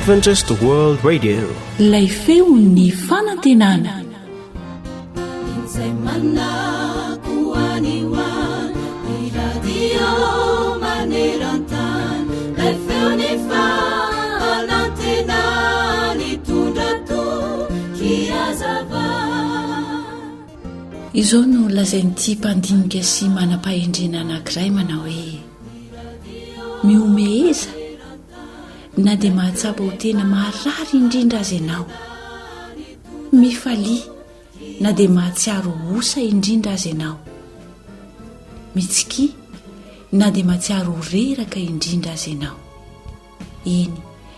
adventist world radio. Ilay feon'ny fanantenana. Izao no lazain'ity mpandinika sy manam-pahendrena anankiray manao hoe miomeheza na dia mahatsapa ho tena marary indrindra azy ianao, mifalia na dia mahatsiaro osa indrindra azy ianao, mitsikỳ na dia mahatsiaro reraka indrindra azy ianao, eny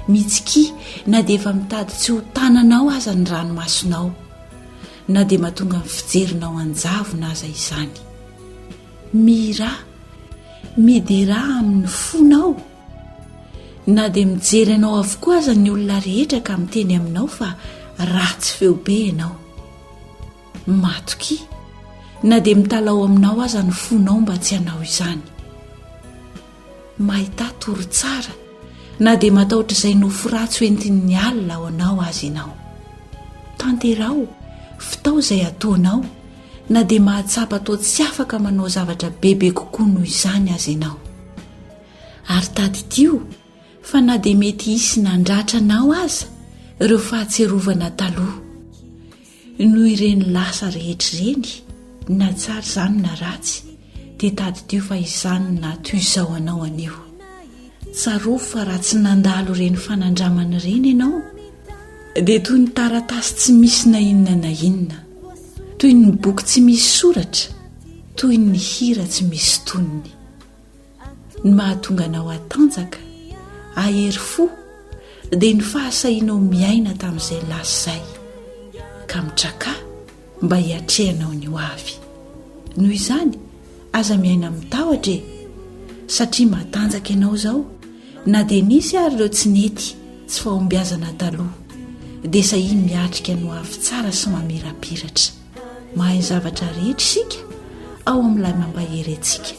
mitsikỳ na dia efa mitady tsy ho tananao aza ny ranomasonao, na dia mahatonga ny fijerinao anjavona aza izany, mira midera amin'ny fonao, na dia mijery anao avokoa aza ny olona rehetra ka miteny aminao fa ratsy feo be ianao, matoky na dia mitalao aminao aza ny fonao mba tsy hanao izany, mahita toro tsara na dia matahotra izay nofo ratsy hoentin'ny alina ao anao azy ianao, tanterao fitao izay ataonao na dia mahatsapa atao tsy afaka manao zavatra bebe kokoa noho izany azy ianao, ary taditio fa na dia mety hisy nandratranao aza ireo fahatserovana taloha noho ireny lasa rehetr'ireny na tsara izany na ratsy, dia taditio fa izany na toy izao anao anio, tsaro fa raha tsy nandalo ireny fanandramana ireny ianao dia toy ny taratasy tsy misy na inona na inona, toy ny boky tsy misy soratra, toy ny hira tsy misy tonony, ny mahatonga anao atanjaka ahery fo dia ny fahasahinao miaina tamin'izay lasy izay ka mitraka mba hiatrehanao ny ho avy. Noho izany aza miaina mitahotra satria matanjaka ianao izao, na dia nisy ary ireo tsy nety tsy fahombiazana taloha, dia sahi miatrika no avy tsara sy mamirapiratra, mahay zavatra rehetra isika ao amin'ilay mampahery antsika.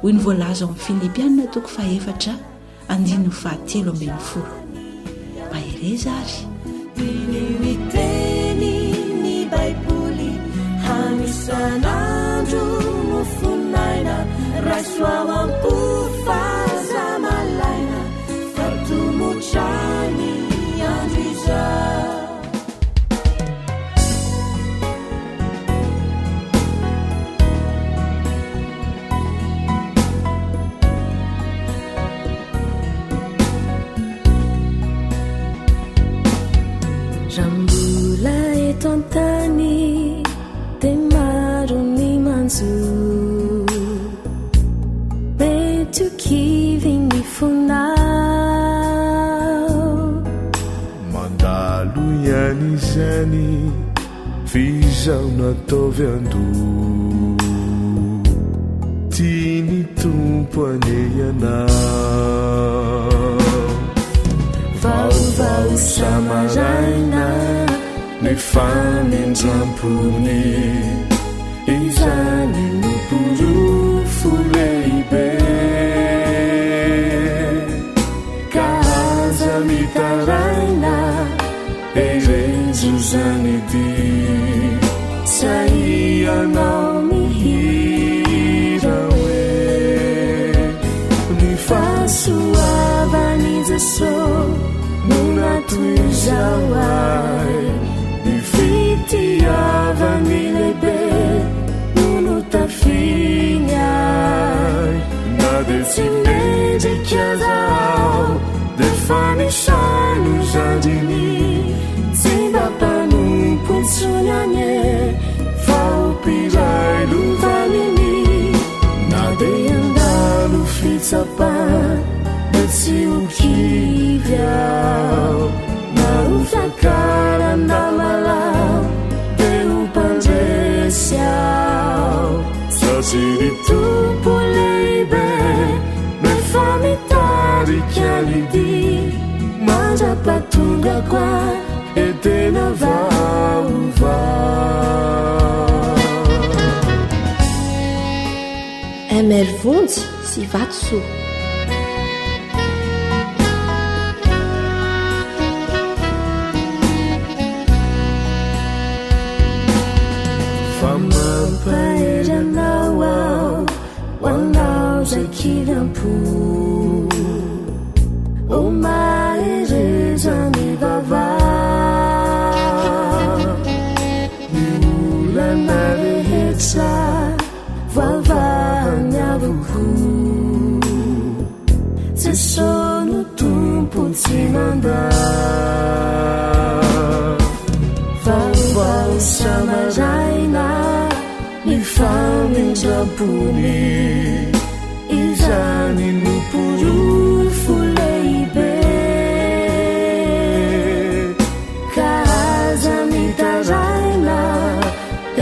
Hoy ny voalaza ao amin'ny Filipianina 4:7-10. Mahereza ary miteny ny baiboly hanisan'andro no fonaina raisoao ampofazamalaina fatomotrany andro izao. Rambola eto an-tany dia maro ny manjo, mety ho kivy ny fonao, mandalo ihany izany fizao nataovy ando, tiany tompo aneanao, vaovao samaraina nefa mindrampony, izany no porofo lehibe ka aza mitaraina erezo zany dy saianao mihira hoe ny fahasoavany Jesosy nunatuzao ai ny fitiavany lehibe nono tafignai, na dia tsy mendrika zao dia fa nisaino zandriny tsy mba mpanompo ntsonyanye fa opiray lovaniny, na dia andalo fitsapany tsy ho kivy ao na ho fakaran-damalao dia ho mpandresy ao, satria ny tompo lehibe nefa mitarika lidy mandrapatongako ahy e tena vaovao. Mr Vonjy sy Vatosoa. mampaheranao ao hoanao zay kilampo o maherezany vava olana rehetra vavahany avoko jesono tompo tsy manda vaovao samaraina ny famindrapony izany noporofo lehibe ka aza mitaraina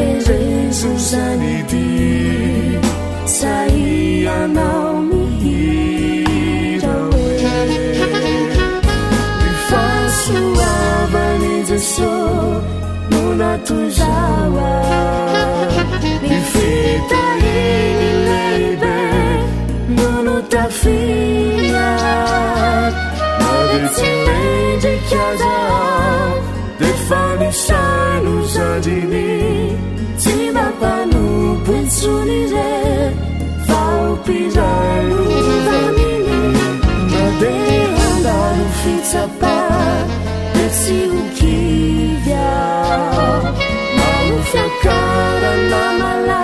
erezo zanidy saianao mihira oe mifasoavany jeso no natozawa mifitahiny lehibe nono tafia navetsy mendrikaza defa nisaino zadiny tsy mampanompo itsony re faompirailovaminy nadeha andalo fitsapa de tsy hokivya naofiakarana mala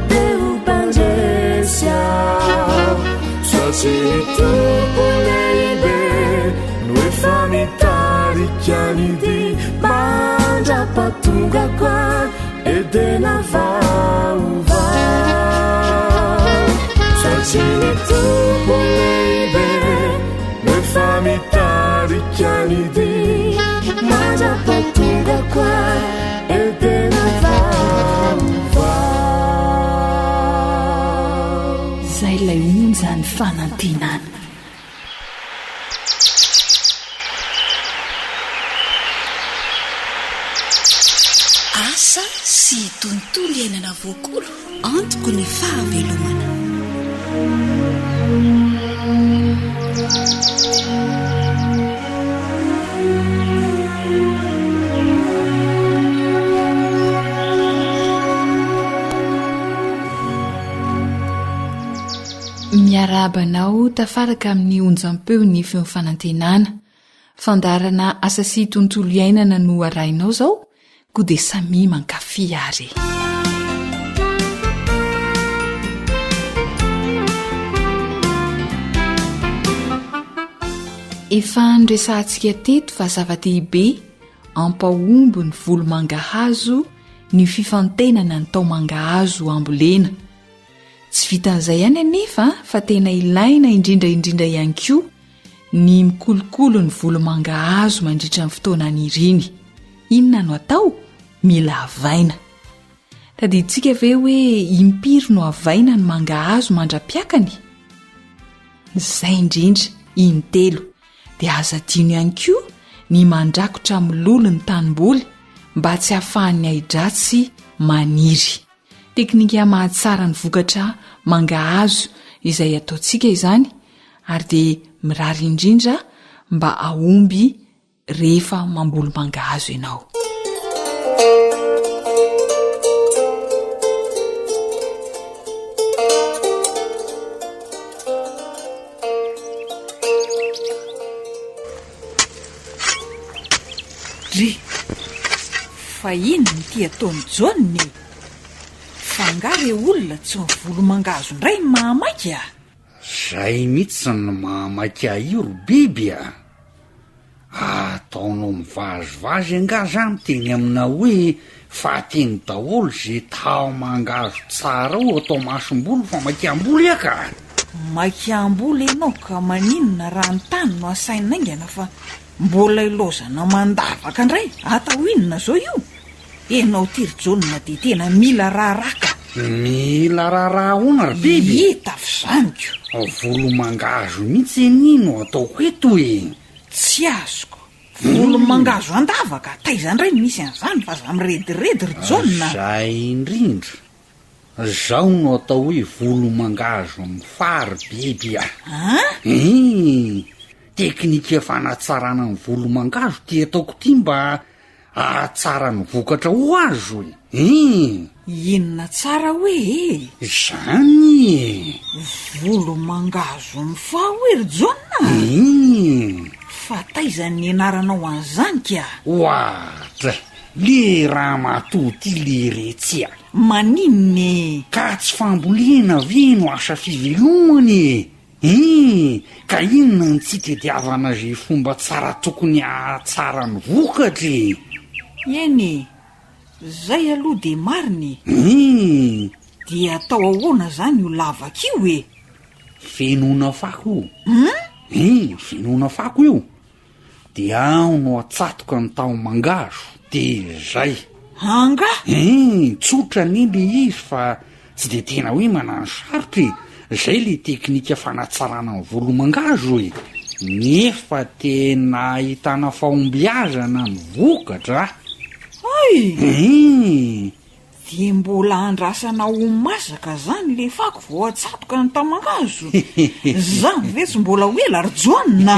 de ho mpandresya satria tompo lehibe no efa mitarikanidy mandrapatonga koa edena vaova satria tompo lehibe no efa mitarikanidy mandrapatonga koa edena vaova zay lay onjany fanantenana asa sy tontolo iainana voakolo antoko ny fahavelomana miarabanao tafaraka amin'ny onjam-peo ny feofanantenana fandarana asa sy tontolo iainana no arainao zao ko de samy mankafy ary efa andresantsika teto fa zava-dehibe ampahombo ny volo-mangahazo ny fifantenana ny tao mangahazo ambolena tsy vitan'izay ihany anefa fa tena ilaina indrindraindrindra ihany koa ny mikolokolo ny volo-mangahazo mandritra ny fotoana niriny inona no atao mila avaina tadiditsika ve hoe impiry no avaina ny mangahazo mandra-piakany zay indrindra intelo dia aza dino ihany koa ny mandrakotra milolo ny tanimboly mba tsy hahafahan'ny aidratsy maniry teknika mahatsara ny vokatra mangahazo izay ataontsika izany ary dia mirary indrindra mba ahomby rehefa mamboly mangahazo ianao ry fa ino ny ty ataony jaonny fangary olona tsy mivolo mangahazo indray mahamaiky a zay mihitsy ny mahamaiky a io ro biby a ataonao mivazivazy anga zany teny amina hoe fahateny daholo zay tao mangahazo tsara o atao masom-bolo fa maiky-amboly aka maiky-amboly ianao ka maninona raha ny tany no asaina aingana fa mbola ilozana mandavaka indray atao inona zao io enao tiry jonina de tena mila raharaka mila raharaha ona ry biby hita fizanyko volo mangahazo mihitsy nino ataoko eto e tsy azoko volo mangahazo andavaka taizandray misy an'izany fa za mirediredy ry jonina zay indrindra zao no atao hoe volo mangahazo mifary biby a teknika fanatsarana ny volo mangahazo ty ataoko ty mba ahatsara ny vokatra ho azo e inona tsara hoe zany volo mangazo mifahoery jona fa taizany anaranao an'izany ka oatra le raha matoty le retsia maninony ka tsy fambolena ve no asa fivelomany ka inona ny tsy tediavana zay fomba tsara tokony atsara ny vokatry eny zay aloha de mariny dia atao ahoana zany io lavaka io e fenona fako io fenona fako io de ao no atsatoka ny tao mangazo de zay anga tsotra ny le izy fa tsy de tena hoe manano sarotry zay le teknika fanatsarana ny volo mangazo e nefa tena ahitana fahombiazana ny vokatra de mbola andrasana ho masaka zany le fako vao atsatoka ny tamangazo zany ve tsy mbola hoe larjoana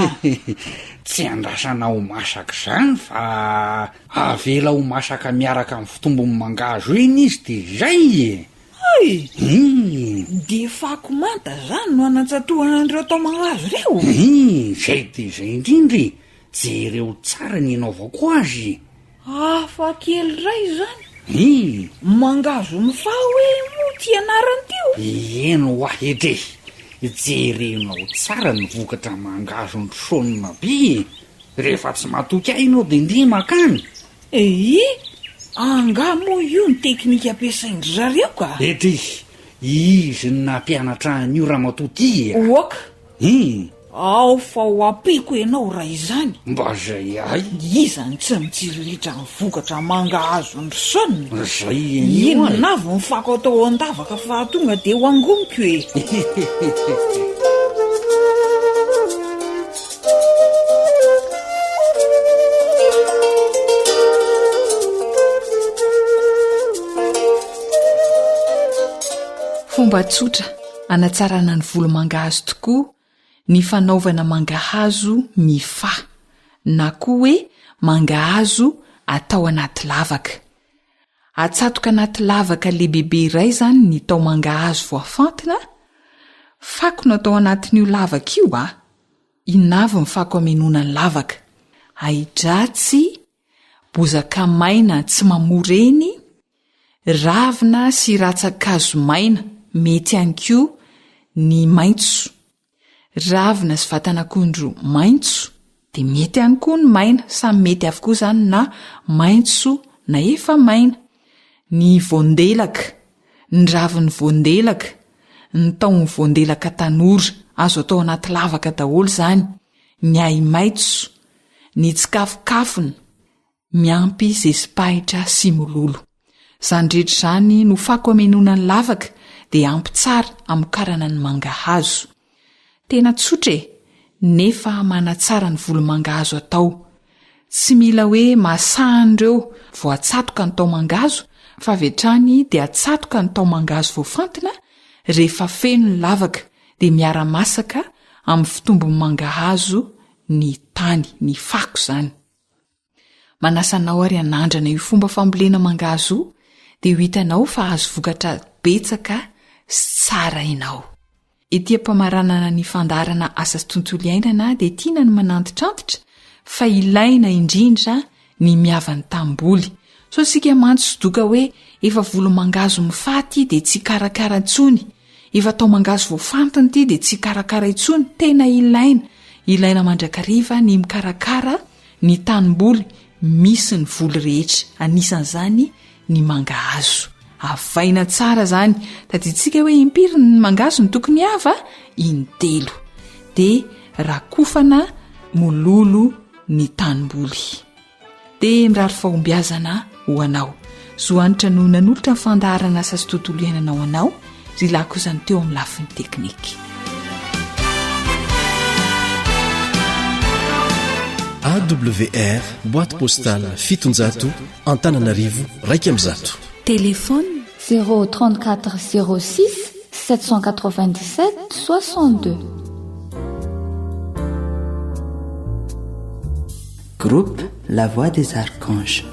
tsy andrasana ho masaka zany fa avela ho masaka miaraka amin'ny fitombony mangazo iny izy de zay de fako manta zany no anatsatohana andreo tamangazo reo zay de zay indrindry jereo tsara ny inaovako azy afa kely ray zany mangazo mifa hoe mo ty anarany teo eno ahedre jerenao tsara ny vokatra mangazo ny sonina be rehefa tsy matoky ainao de ndimakany angamo io ny teknika ampiasaindry zareo ka ety izy nampianatra an'io raha matoty oka ao fa ho apiko ianao raha izany mba zay ay izany tsy mitsiriritra ny vokatra mangahazo ny sonina zay inonavo ny fako atao andavaka fa tonga de ho angomiko e fomba tsotra anatsarana ny volo mangahazo tokoa ny fanaovana mangahazo mifa na koa hoe mangahazo atao anaty lavaka atsatoka anaty lavaka lehibehibe iray zany ny tao mangahazo voafantina fako no atao anatin'io lavaka io inavy ny fako amenona ny lavaka aidratsy bozaka maina tsy mamoreny ravina sy ratsakazo maina mety ihany koa ny maitso ravina sy vatanakondro maitso de mety ihany koa ny maina samy mety avokoa zany na maitso na efa maina ny voandelaka ny raviny voandelaka ny taony voandelaka tanora azo atao anaty lavaka daholo zany ny ai maitso ny tsikafokafony miampy zesipahitra sy mololo zany rehetra zany no fako amenona ny lavaka de ampy tsara amokarana ny mangahazo tena tsotra nefa manatsara ny volo mangahazo atao tsy mila hoe masahandreo vao atsatoka ny tao mangazo fa vetrany de atsatoka ny tao mangazo voafantina rehefa feno ny lavaka de miara-masaka amin'ny fitombony mangahazo ny tany ny fako zany manasanao ary anandrana io fomba fambolena mangahazo de ho hitanao fa azo vokatra betsaka sy tsara inao etiam-pamaranana ny fandarana asa sy tontolo iainana de tiana ny mananditrantitra fa ilaina indrindra ny miavany tamboly so sika mantso doka hoe efa volo mangazo mifaty de tsy karakara intsony efa tao mangazo voafantiny ty de tsy karakara intsony tena ilaina mandrakariva ny mikarakara ny tanimboly misy ny volo rehetra anisan'izany ny mangahazo avaina tsara zany taditsika hoe impiry ny mangazo ny tokony ava intelo de rakofana mololo ny tanimboly de mirary fahombiazana ho anao zoanitra no nanolotra ny fandaharana asa sy tontolo iainanao anao ry lakozany teo amin'ny lafiny teknika AWR boîte postale 700 Antananarivo Reykjavik. Téléphone 034 06 797 62. Groupe La Voix des Archanges.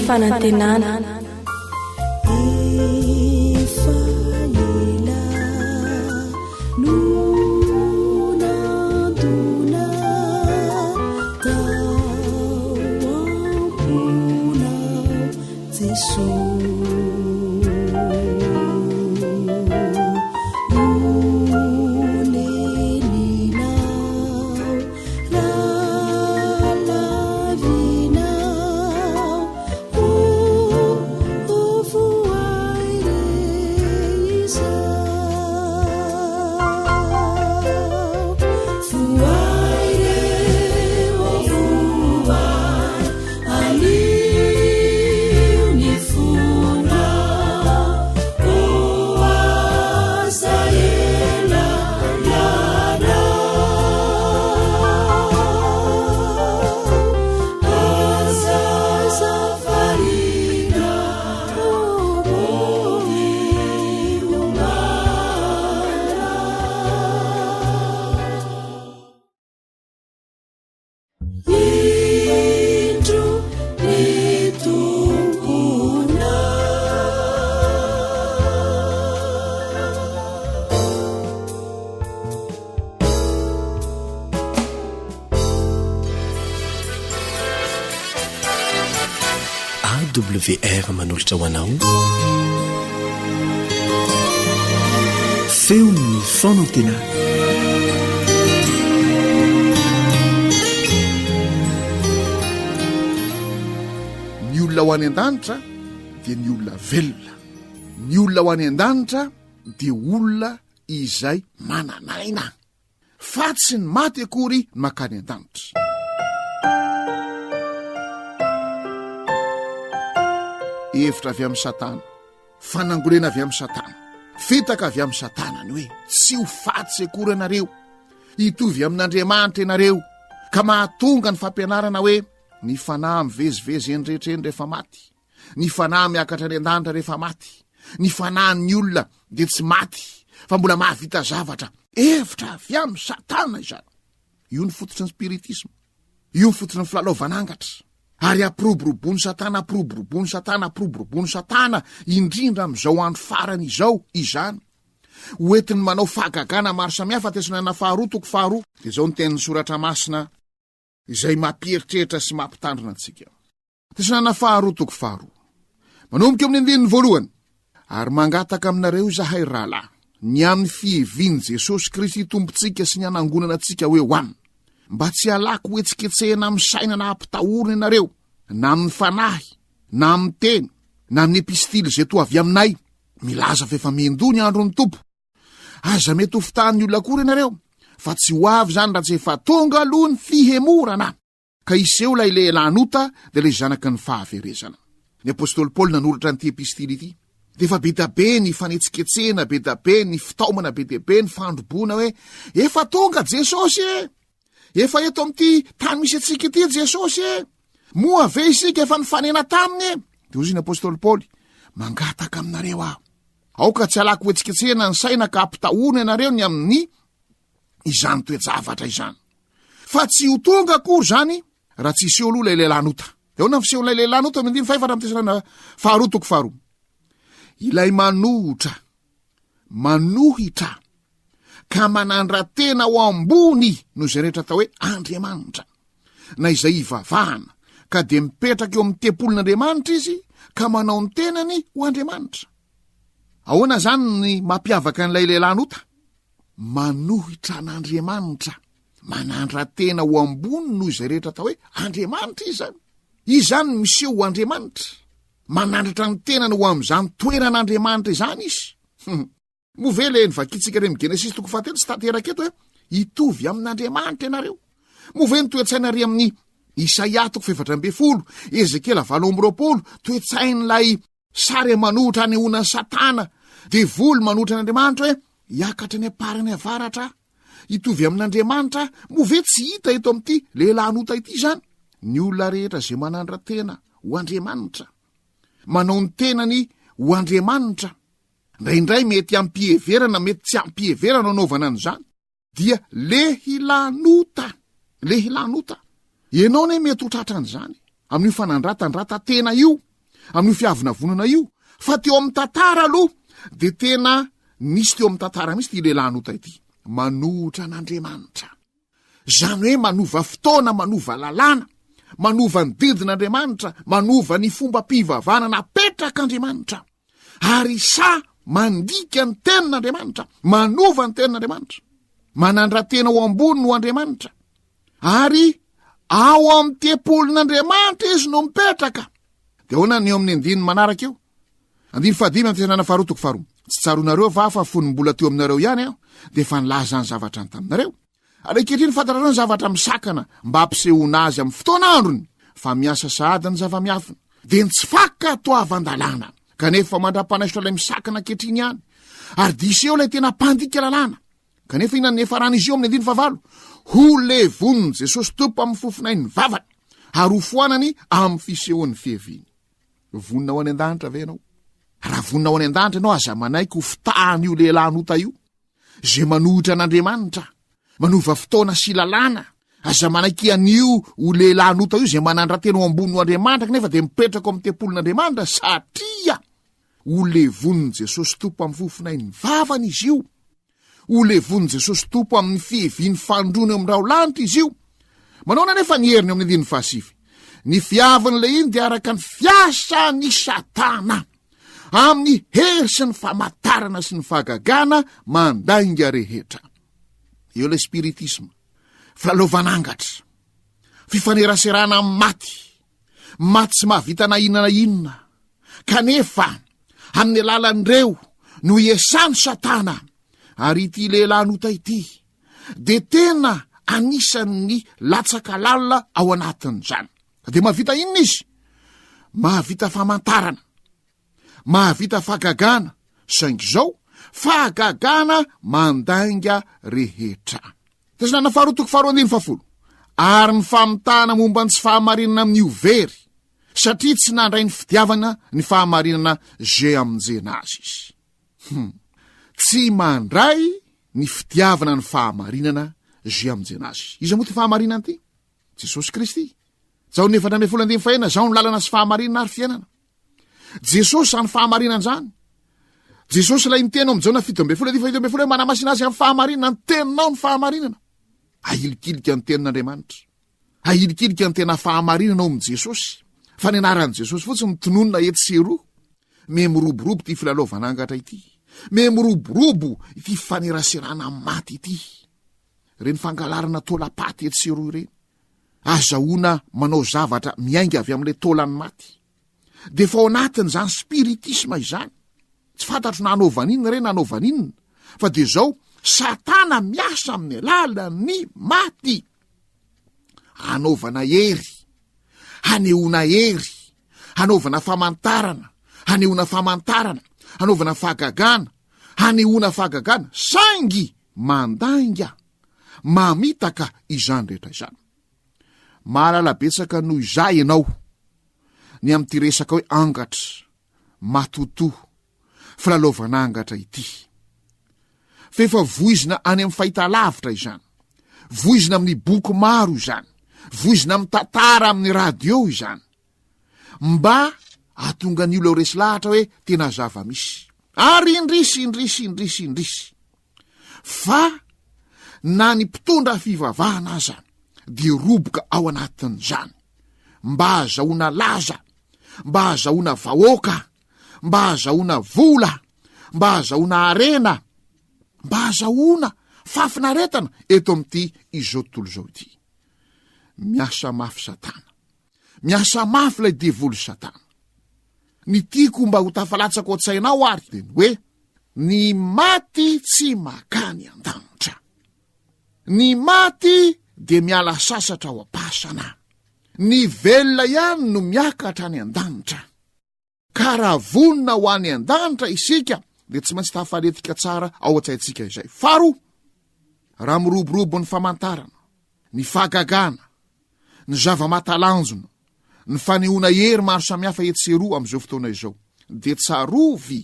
fanantenana. AWR manolotra ho anao feon'ny fanantenana. Ny olona ho any an-danitra dia ny olona velona. Ny olona ho any an-danitra dia olona izay mananaina. Fatsy ny maty akory makany an-danitra. Hevitra avy amin'ny Satana, fanangorena avy amin'ny Satana, fitaka avy amin'ny Satana ny hoe tsy ho fatsy akory ianareo, hitovy amin'Andriamanitra ianareo, ka mahatonga ny fampianarana hoe ny fanahy mivezivezy eny rehetra eny rehefa maty, ny fanahy miakatra any an-danitra rehefa maty, ny fanahy ny olona dia tsy maty fa mbola mahavita zavatra. Hevitra avy amin'ny Satana izany. Io ny fototry ny spiritisme, io ny fototry ny filalaovanangatra. Ary aproborobony Satana, aproborobony Satana, aproborobony Satana, indrindra amin'izao andro farany izao izany. Hoentiny manao fahagagana maro samihafa. Tesonana 2:2 dia izao ny tenin'ny soratra masina izay mampieritreritra sy mampitandrina antsika. Tesonana 2:2 manomboka amin'ny andinin'ny 1. Ary mangataka aminareo zahay rahalahy, ny amin'ny fihevian'i Jesosy Kristy tompontsika sy ny anangonana antsika hoe hoanina, mba tsy halako hoetsiketsehana amin'ny saina na hampitahorina ianareo, na amin'ny fanahy, na amin'ny teny, na amin'ny epistily izay toa avy aminay, milaza fa efa mendo ny andron'ny Tompo. Aza mety ho fitahan'ny olona akory ianareo, fa tsy ho avy zany raha tsy efa tonga aloha ny fihemorana, ka iseho ilay lehilahinota dia ilay zanaky ny fahaverezana. Ny apôstôly Paoly nanoratra n'ity epistily ity. Dia efa be da be ny fanetsiketsehana, be da be ny fitaomana, be da be ny fandroboana hoe efa tonga Jesosy e! Efa eto amin'ity tany misy atsika ity Jesosy e! Moa ve isika efa nifanena taminy e! Dia ozy ny apôstôly Paoly, mangataka aminareo aho, aoka tsy halako hoetsiketsehana ny saina ka hampitahorina ianareo ny amin'ny izany toe-javatra izany. Fa tsy ho tonga akory zany raha tsy iseho aloha ilay lehilahinota. Eo na fiseho ilay lehilahinota amin'ny 5 2. Ilay manohitra ka manandra-tena ho ambony no izay rehetra atao hoe Andriamanitra, na izay ivavahana ka dia mipetraka eo amin'ny tempolin'Andriamanitra izy ka manao ny tenany ho Andriamanitra. Ahoana zany ny mampiavaka n'ilay lehilahinota? Manohitra an'Andriamanitra, manandra-tena ho ambony no izay rehetra atao hoe Andriamanitra izy zany. Izy zany miseho ho Andriamanitra, manandratra ny tenany ho amin'izany toeran'Andriamanitra izany izy. Movele nivakitsika re Genesis 3 sy tanteraka eto hoe hitovy amin'Andriamanitra ianareo. Move ny toe-tsaina re amin'ny Isaia 4:20, Ezekela 7:20, toe-tsain'ilay sary manohitra anehoana Satana, de voly manohitra an'Andriamanitra hoe hiakatra ny aparany avaratra, hitovy amin'Andriamanitra. Move tsy hita eto amin'ity lehilahinota ity zany. Ny olona rehetra izay manandra-tena ho Andriamanitra, manao ny tenany ho Andriamanitra, indraindray mety ampiheverana, mety tsy ampiheverana anaovana an'izany, dia lehilahinota. Ianao ne mety ho tratrany zany amin'io fanandratandrata tena io, amin'io fiavinavonana io fa teo amin'ny tantara aloha de tena nisy teo amin'ny tantara misy ty lehilahnota ity manohitra n'Andriamanitra zany hoe manova fotoana manova lalàna manova ny didin'Andriamanitra manova ny fomba mpivavahana napetrak'Andriamanitra ary sa mandika ny tenin'Andriamanitra manova ny tenin'Andriamanitra manandra-tena ho ambony no Andriamanitra ary ao amin'ny tempolin'Andriamanitra izy no mipetraka de hoana ny eo amin'ny andiny manaraka eo andiny fahadimy amin'ny fianana faharoa toko faharoa tsy tsaronareo va fa fonym-bola teo aminareo ihany aho de fa nilaza ny zavatra ny taminareo ary ankehitriny fantarareo ny zavatra misakana mba ampisehoana azy amin'ny fotoana androny fa miasa sahady ny zava-miafina de ny tsy fakka toavan-dalàna kanefa mandra-panaisitra ilay misakana ankehitriny ihany ary disy eo ilay tena mpandika lalàna kanefa inany nefarana izy eo amin'ny andiny favalo ho levoniny Jesosy tompo amin'ny fofonay ny vavany ary ho foanany amin'ny fisehoan'ny fiheviany vonina ho any an-danitra ve ianao raha vonina ho any an-danitra ianao aza manaiky ho fitahany io lehilahnota io zay manohitra an'Andriamanitra manova fotoana sy lalàna aza manaiky an'io ho lehilahnota io zay manandra-tena ho ambony ho Andriamanitra kanefa de mipetraka amin'ny tempolin'Andriamanitra satria ho levoniny Jesosy tompo amin'ny fofonay ny vavany izy io ho levoniny Jesosy tompo amin'ny fiheviany fandrony eo amin'rao lanitra izy io manao nefa ny heriny amin'ny andiny fahasivy ny fiavin'le iny de araka ny fiasa ny Satana amin'ny hery sy ny famatarana sy ny fahagagana mandainga rehetra eo le spiritisma filalovanangatra fifaneraserana amin'ny maty tsy mahavita na inona kanefa amin'ny alalan'ireo no iesany Satana ary ity lehilahnota ity de tena anisan'ny latsaka lalina ao anatin'izany de mahavita inona izy mahavita famantarana mahavita fahagagana saingy zao fahagagana mandainga rehetra tesinana faharoa toko faharoa andiny fahafolo ary ny famitahana momba ny tsy fahamarinana amin'ny overy satria tsy nandray ny fidiavana ny fahamarinana zay aminjena azy izy tsy mandray ny fidiavana ny fahamarinana zay aminjena azy izy moa ty fahamarinana ty Jesosy Kristy zao ny 7 fahena zao ny lalana sy fahamarinana ary fiainana Jesosy any fahamarinana zany Jesosy lay nitena amin'izao 7 hoe manamasina azy amin'ny fahamarinana ny teninao ny fahamarinana ahilikilika ny tenin'Andriamanitra ahilikilika ny tena fahamarinana ao amin'i Jesosy fa ny anaran'i Jesosy fotsiny mitononona etsy sy eroa me miroborobo ty filalovanangatra ity me miroborobo ity faneraserana amin'ny maty ity reny fangalarana tolapaty etsy sy eroa ireny azahoana manao zavatra miainga avy amin'le tolany maty de fa ao anatin'izany spiritisma izany tsy fantatro na anaovan'inona reny anaovan'inona fa de zao Satana miasa amin'ny alalan'ny maty anaovana hery hanehoana hery hanaovana famantarana hanehoana famantarana hanaovana fahagagana hanehoana fahagagana saingy mandainga mamitaka izany rehetra izany mahalala betsaka noho izay ianao ny am'ty resaka hoe angatra matoto filalovanangatra ity fefa voizina any amin'ny fahitalavitra izany voizina amin'ny boky maro izany voizina amin'ny tantara amin'ny radio izany mba atonga ny olo resy lahatra hoe tena zava-misy ary indrisy fa na ny mpitondra fivavahana aza de roboka ao anatin'izany mba azahoana laza mba azahoana vahoaka mba azahoana vola mba azahoana arena mba azahoana fafinaretana eto amin'ity izao tontolo zao ity miasa mafy Satana miasa mafy lay devoly Satana ny tiako mba ho tafalatsaka oatsainao ary de hoe ny maty tsy makany an-danitra ny maty de miala sasatra ao am-pasana ny velona ihany no miakatra any an-danitra ka raha vonina ho any an-danitra isika de tsy maintsy tafaletika tsara ao an-tsaintsika izay faharoa raha miroborobo ny famantarana ny fahagagana ny zava-matalanjona ny fanehoana hery maro samihafa etseroa am'izao fotoana izao de tsarovy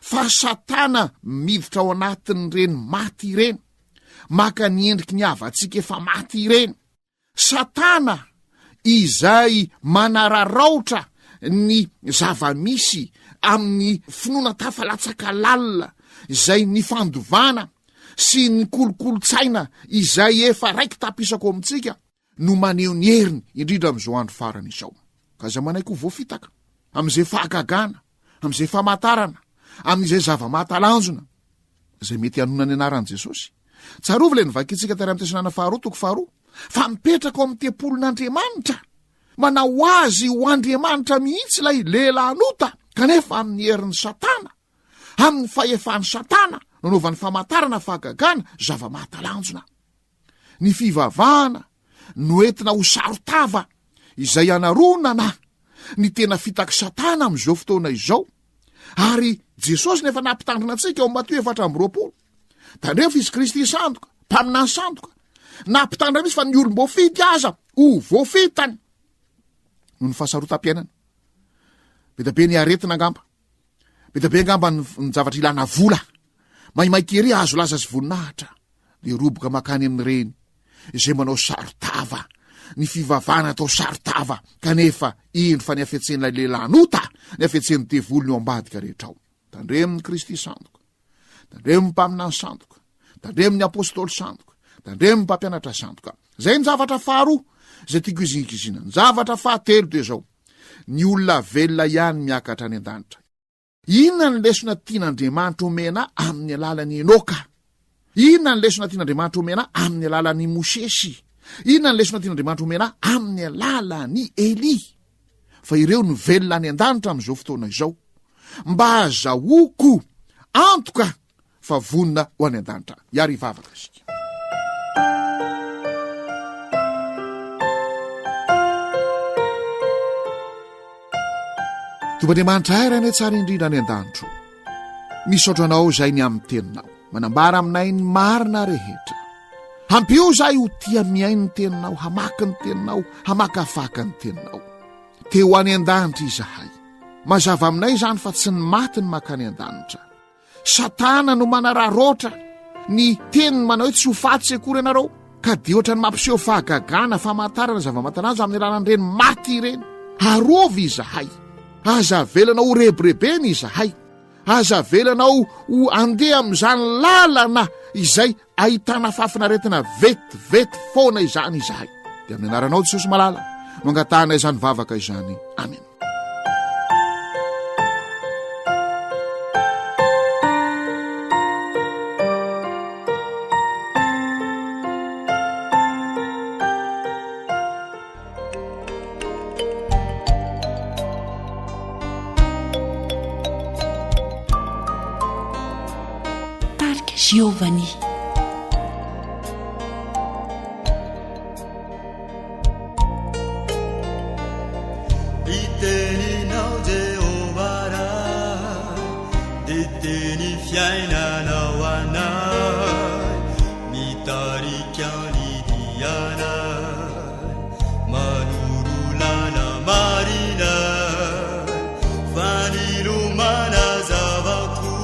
fa Satana miditra ao anatin'ireny maty ireny maka ny endriky ny havatsika efa maty ireny Satana izay manararaotra ny zava-misy amin'ny finoana tafalatsaka lalina izay ny fandovana sy ny kolokolo-tsaina izay efa raiky tapisako amintsika no maneho ny heriny indrindra am'izao andro farana izao. Ka za manaiky ho voafitaka am'izay fahagagana, am'izay famatarana, amin'izay zava-mahatalanjona zay mety hanona ny anaran'i Jesosy. Tsarovy le nivakitsika tary amin'ny Tesalonina faharoa toko faharoa fa mipetraka ao amin'ny tempolon'Andriamanitra, manao azy ho Andriamanitra mihitsy ilay lehilahinota, kanefa amin'ny herin'ny Satana, amin'ny fahefan'ny Satana nanaovan'ny famatarana fahagagana zava-mahatalanjona. Ny fivavahana no entina ho sarotava izay anaronana ny tena fitaky Satana am'izao fotoana izao. Ary Jesosy nefa nampitandrina antsika ao Mateo 4:20 tandreo fa izy Kristy sandoka, mpaminany sandoka, nampitandrina misy fa ny olom-boafity aza ho voafitany no ny fahasarotam-piainana. Betabe ny aretina angamba, betabe angamba ny zavatra ilana vola, maimaiky ery azo laza sy voninahitra, le roboka makany amin'ireny izay manao sarotava, ny fivavahana atao sarotava, kanefa ino fa ny afetsen'ilay lehilahinota, ny afetsen'ny devolony ao ambadika rehetra ao. Tandremin'ny Kristy sandoka, tandremin'ny mpaminany sandoka, tandremin'ny apôstôly sandoka, tandremin'ny mpampianatra sandoka. Zay ny zavatra faharoa zay tiako izinkizina. Ny zavatra fahatelo de zao: ny olona velona ihany miakatra any an-danitra. Inona ny lesona tian'Andriamanitra omena amin'ny alalan'ny Enoka? Inona ny lesona tian'Andriamanitra omena amin'ny alalan'ny Mosesy? Inona ny lesona tian'Andriamanitra omena amin'ny alalan'ny Eli? Fa ireo no velona any an-danitra am'izao fotoana izao, mba azahoako antoka fa vonina ho any an-danitra. Iary ivavaka sika. Tompoandriamanitra ay raha ny tsara indrindra any an-danitro, misaotra anao zay ny amin'ny teninao, manambara aminay ny marina rehetra. Hampio zahay ho tia miai ny teninao, hamaky ny teninao, hamakafaka ny teninao. Teo any an-danitra izahay, mazava aminay zany fa tsy ny maty ny makany an-danitra. Satana no manararoatra ny teniny manao hoe tsy ho faty sekory ianareo, ka de oatra ny mampiseho fahagagana, famatarana, zava-matananja amin'ny alalan'ireny maty ireny. Arovy izahay, aza velanao ho rebirebeny izahay, aza velanao ho andeha amin'izany lalana izay ahitana fafinaretina vetivety foana izany izahay. De amin'ny anaranao Jesosy malala no angatahana izany vavaka izany. Amen. Giovanni. Iteninao Jehovara, diteny fiainanao anay, mitarika ny dianay, manorolana marina, fanilomana zavako.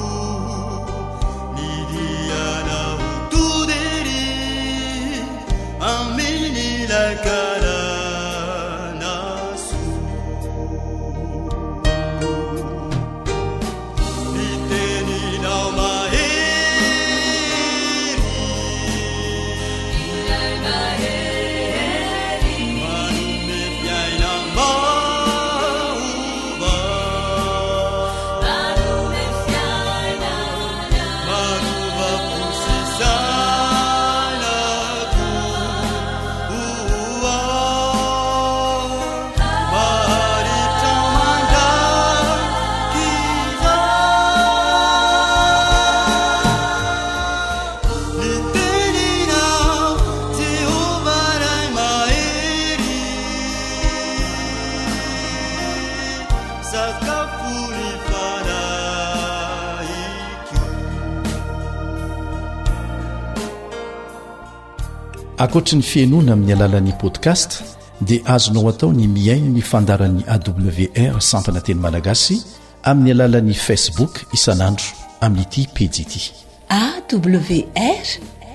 Akoatra ny fiainoana amin'ny alalan'ny podcast dia azonao atao ny miaino ny fandaran'ny AWR sampana teny malagasy amin'ny alalan'ny Facebook isanandro amin'ity pejy ity AWR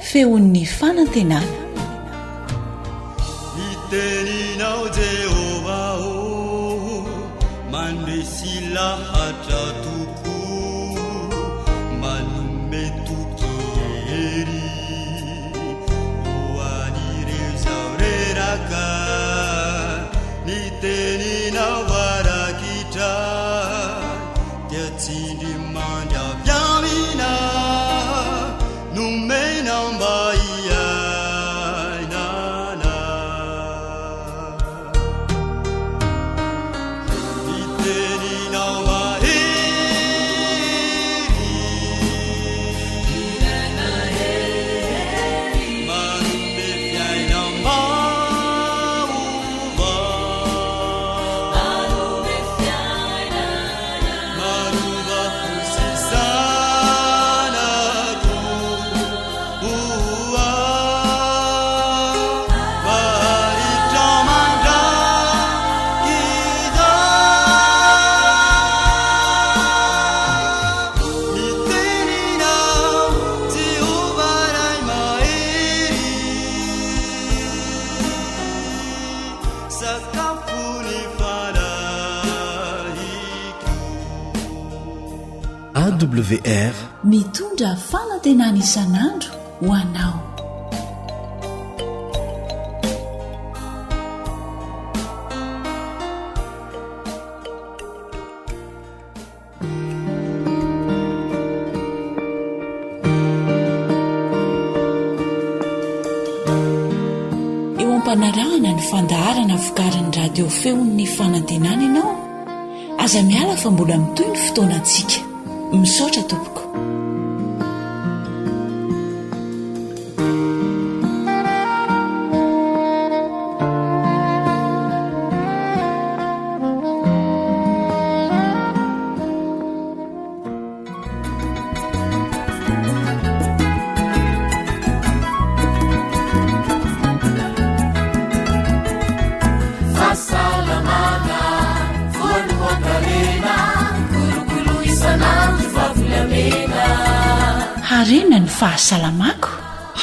feon'ny fanantenana. Iteninao Jehova milahatra toko manome tokiery hoan'ireo zao reraka ny teninao varakitra dia tsindry mandravy amina nomenao mba iainana ny teninao mahery manome fiainao maova manova fosisanako oa varitra mandrakida ny teninao Jehova ray mahery sakafony fanahiko AWR mitondra fanantenana isan'andro ho anao. Eo am-panarahana ny fandaharana vokarin'ny radio feon'ny fanantenana ianao. Aza miala fa mbola mitoy ny fotoanantsika. Misaotra tompoko. Fasalamana, voalohan-karena, kolokolo isan'andro vavolamena. Harena ny fahasalamako.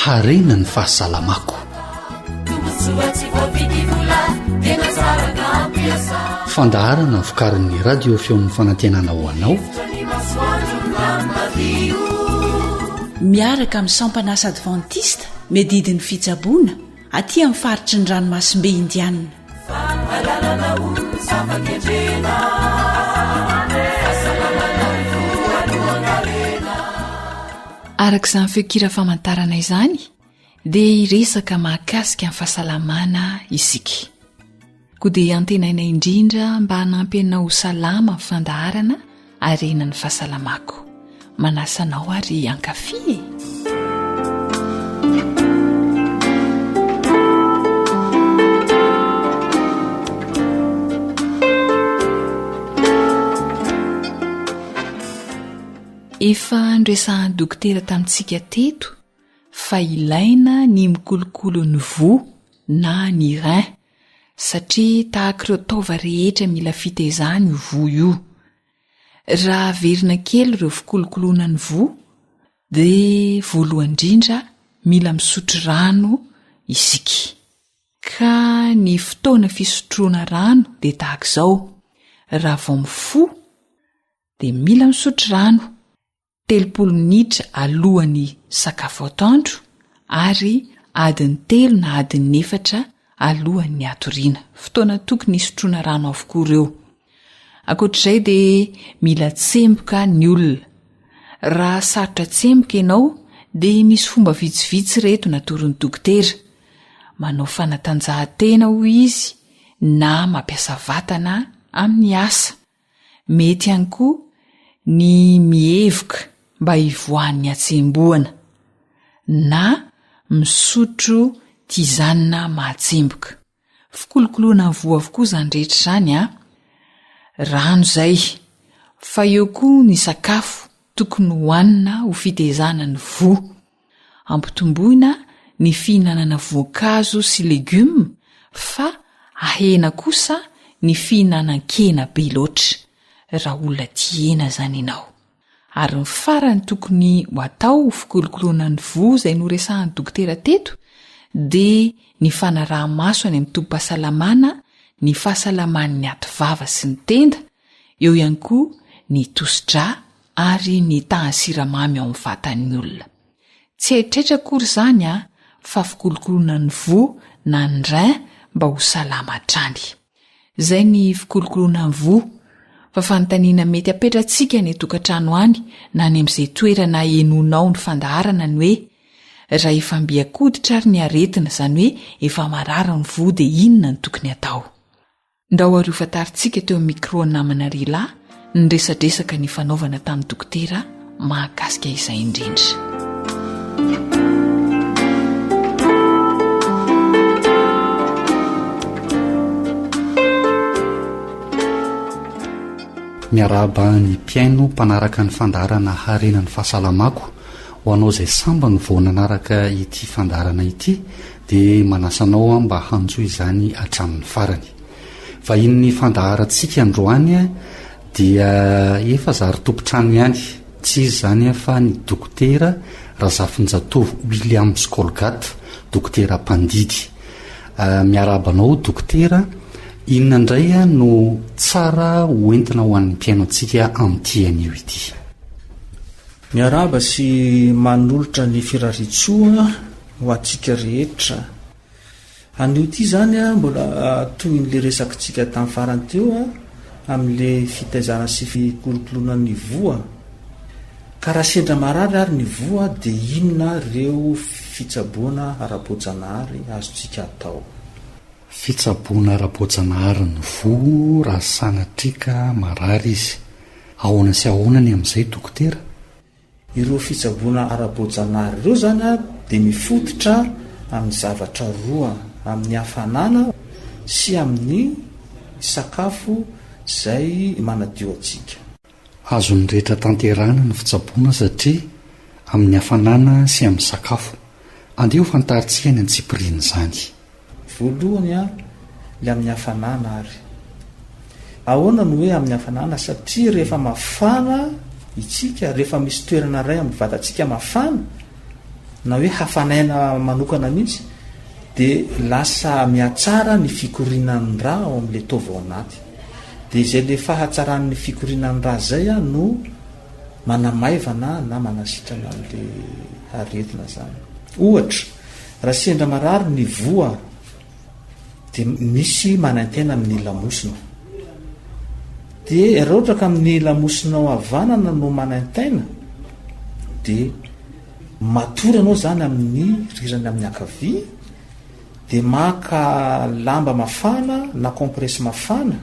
Harena ny fahasalamako. Tombotsoa tsy voavidy vola, tena tsara nampiasa. Fandaharana vokarin'ny radio feon'ny fanantenana ho anao. Ny masoandro namadio. Miaraka amin'ny sampanasa adventista medidin'ny fitsaboana aty amin'ny faritry ny ranomasimbe indianina. Fahalalana olona zava-kendrena. Fahasalamana voalohan-karena. Arak'izany feokira famantarana izany dia iresaka mahakasika amin'ny fahasalamana isika. Koa dia antenaina indrindra mba hanampy anao salama amin'ny fandaharana harena ny fahasalamako. Manasanao ary ankafy. Efa andresahan'ny dokotera tamintsika teto fa ilaina ny mikolokolo ny vo na ny rein satria tahak'ireo taova rehetra mila fitezahana io vo io. Raha verina kely ireo fikolokoloana ny vo dia voalohany indrindra mila misotro rano isika. Ka ny fotoana fisotroana rano dia tahak'izao. Raha vao mifo dia mila misotro rano 30 minitra alohan'ny sakafo atoandro ary adiny 3 na adiny 4 alohan'ny atoriana. Fotoana tokony hisotroana rano avokoa ireo. Ankoatr'izay dia mila tsemboka ny olona. Raha sarotra tsemboka ianao dia misy fomba vitsivitsy reto natorin'ny dokotera. Manao fanatanjahantena ho izy na mampiasa vatana amin'ny asa. Mety ihany koa ny mihevoka mba hivoahan'ny atsemboana na misotro tizanina mahatsemboka. Fikolokoloana vo avokoa izany rehetra izany rano izay. Fa eo koa ny sakafo tokony hohanina ho fitezana ny vo. Ampitomboina ny fihinanana voankazo sy legioma fa ahena kosa ny fihinanan-kena be loatra raha olona tiana zany ianao. Ary ny farany tokony ho atao fikolokoloana ny vo izay noresahan'ny dokotera teto dia ny fanaraha-maso any amin'ny tompo-pahasalamana, ny fahasalaman'ny aty vava sy ny tenda, eo ihany koa ny tosodra ary ny tahansiramamy ao amin'ny vatan'ny olona. Tsy aitraitra akory zany fa fikolokoloana ny vo na ny rein mba ho salama hatrany. Izay ny fikolokoloana ny vo, fa fanontaniana mety apetratsika ny tokantrano any na ny amin'izay toerana enonao ny fandaharana ny hoe raha efa mbiakoditra ary ny aretina, izany hoe efa marary ny vo dia inona ny tokony atao. Ndao ariofataritsika teo amin'ny micro namana Rila ny resadresaka ny fanaovana tamin'ny dokotera mahakasika izay indrindra. Miarahaba ny mpiaino mpanaraka ny fandaharana harenan'ny fahasalamako, ho anao izay samba ny vao nanaraka ity fandaharana ity dia manasanao mba hanjo izany hatramin'ny farany. Fa iny fandaharantsika androany dia efa zary tompotrano ihany, tsy izy zany fa ny dokotera Razafinjatovo Williams Colgat, dokotera mpandidy. Miarabanao dokotera, inona indray no tsara hoentina ho an'ny mpiaino antsika amin'ity anio ity? Miaraba sy manolotra ny firaritsoa ho antsika rehetra. Anio ity zany mbola toy n'le resakitsika tamin'ny farany teo amin'le fitaizana sy fikolokoloana ny voa. Ka raha sendra marary ary ny voa dia inona reo fitsaboana ara-boajanahary azontsika atao? Fitsaboana ara-boajanahary ny vo raha sanatrika marary izy. Ahoana sy ahoana ny amin'izay dokotera? Ireo fitsaboana ara-boajanahary ireo zany dia mifototra amin'ny zavatra roa, amin'ny hafanana sy amin'ny sakafo izay manadio antsika. Azon'ny rehetra tanterana ny fitsaboana satria amin'ny hafanana sy amin'ny sakafo. Andeha ho fantaritsika ny antsipiriana izany. Voalohany le amin'ny hafanana ary. Ahoana no hoe amin'ny hafanana? Satria rehefa mafana itsika, rehefa misy toerana iray amin'ny vatantsika mafana, na hoe hafanaina manokana mihitsy, dia lasa mihatsara ny fikorianan'ny rà ao amin'ilay taova ao anaty. Dia izay le fahatsaran'ny fikorianan'ny rà zay no manamaivana na manasitrana amin'ilay aretina zany. Ohatra, raha sendra marary ny voa dia misy manaintena amin'ny lamosina. Dia raha ohatra ka amin'ny lamosinao havanana no manaintaina, dia matory anao zany amin'ny rirany amin'ny ankavia, dia maka lamba mafana na kompresy mafana,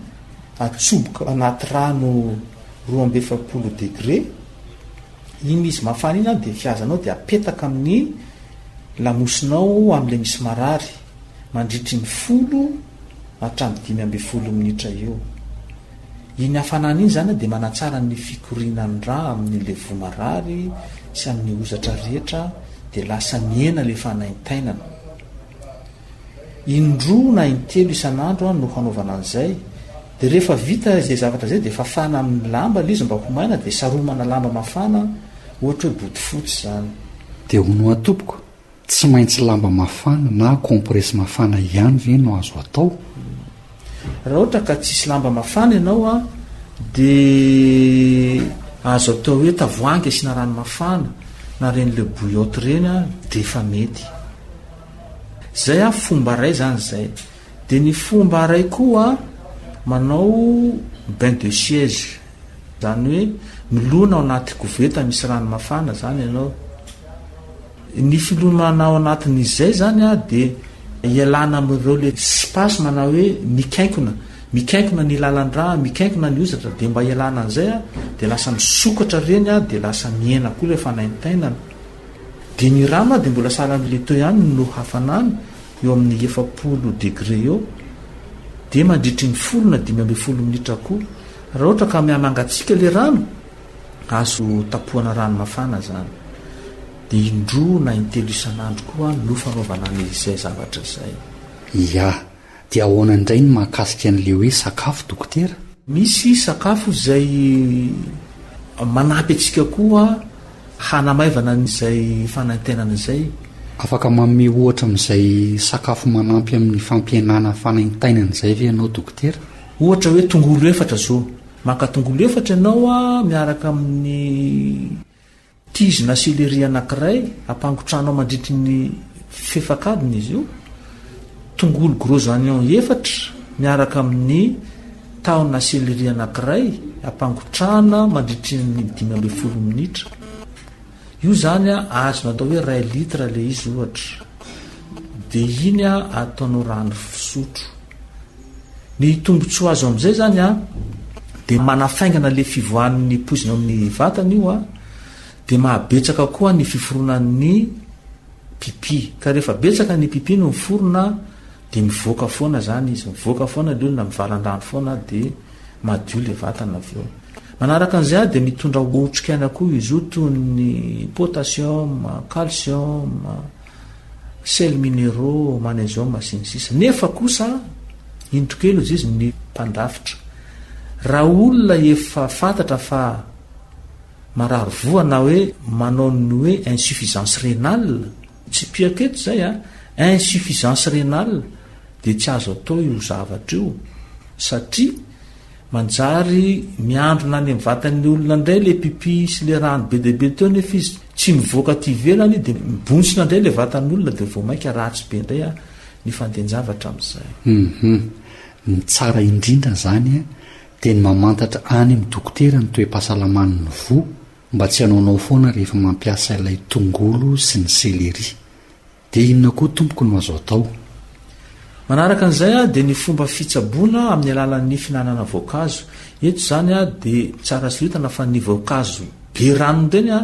atsoboka anaty rano 220 degré. Iny izy mafana iny dia fiazanao dia apetaka amin'ny lamosinao amin'ilay misy marary mandritry ny 10 hatramin'ny 15 minitra eo. Iny hafanana iny zany dia manatsara ny fikorianan'ny rà amin'ilay vo marary sy amin'ny hozatra rehetra, dia lasa miena ilay fanaintainana. Indroa na intelo isan'andro no hanaovana an'izay. Dia rehefa vita izay zavatra zay dia fafana amin'ny lamba ilay izy mba ho maina, dia saromana lamba mafana, ohatra hoe bodofotsy zany. Dia hono atopoko, tsy maintsy lamba mafana na kompresy mafana ihany ve no azo atao? Raha ohatra ka tsisy lamba mafana ianao dia azo atao hoe tavoahangy asiana rano mafana na ren'le bouillotte reny dia efa mety. Zay fomba ray zany zay. Dia ny fomba ray koa manao bain de siège, zany hoe milona ao anaty koveta misy rano mafana zany ianao. Ny filomana ao anatin'izay zany dia ialana amin'ireo le spasme na hoe mikaikona ny lalan-drà, mikaikona ny hozatra, dia mba ialana an'izay dia lasa misokatra reny dia lasa miena koa ilay fanaintainana. Dia ny rano dia mbola sara amin'ilay teo ihany no hafanana eo amin'ny 70 degré eo, dia mandritry ny 10 na 15 minitra koa. Raha ohatra ka mihamangatsika ilay rano, azo tapohana rano mafana zany. Dia indroa na intelo isan'andro koa no fanaovana an'izay zavatra izay. Ya, dia ahoana indray ny mahakasika an'ilay hoe sakafo dokotera? Misy sakafo izay manampy antsika koa hanamaivana n'izay fanaintainana izay. Afaka manome ohatra amin'izay sakafo manampy amin'ny fampihenana fanaintainana izay ve ianao dokotera? Ohatra hoe tongolo efatra zao. maka tongolo efatra ianao a miaraka amin'ny tizina seleria anankiray ampangotranao mandritry ny fefakadiny izy io, tongolo gros oignon efatra miaraka amin'ny taona seleria anankiray ampangotrana mandritry ny 15 minitra. Io zany a azona atao hoe 1 litre le izy ohatra, de iny a ataonao rano fisotro. Ny tombotsoa azo amin'izay zany a de manafaingana le fivoan'ny poizina amin'ny vatana io a, de mahabetsaka koa ny fiforonan'ny pipi, ka rehefa betsaka ny pipi no miforona de mivoaka foana zany izy, mivoaka foana le olona mivalan-drano foana de madio le vatana aveo. Manaraka an'izay a de mitondra otrikaina koa izy io toy ny potassium, calcium, sel minéraux, magnésium sy ny sisa. Nefa kosa indrokely izy ny mpandrafitra, raha olona efa fantatra fa marary voa na hoe manao ny hoe insuffisance rénale, tsy piaketo zay a, insuffisance rénale, de tsy azo atao io zavatra io satria manjary miandrona any amin'ny vatan'ny olona indray le pipi sy le rano be de be teo nefa izy tsy mivoaka ty ivelany de mibontsina indray le vatan'olona de vao mainka ratsy be indray a ny fandenjavatra amin'izay. Ny tsara indrindra zany a de ny mamantatra any amin'ny dokotera ny toe-pahasalaman'ny vo mba tsy hanaonao foana rehefa mampiasa ilay tongolo sy ny selery. De inona koa tompoko no azo atao? Manaraka an'izay a de ny fomba fitsaboana amin'ny alalan'ny finanana voankazo. Eto zany a de tsara sy hitana fa ny voankazo be ranony reny a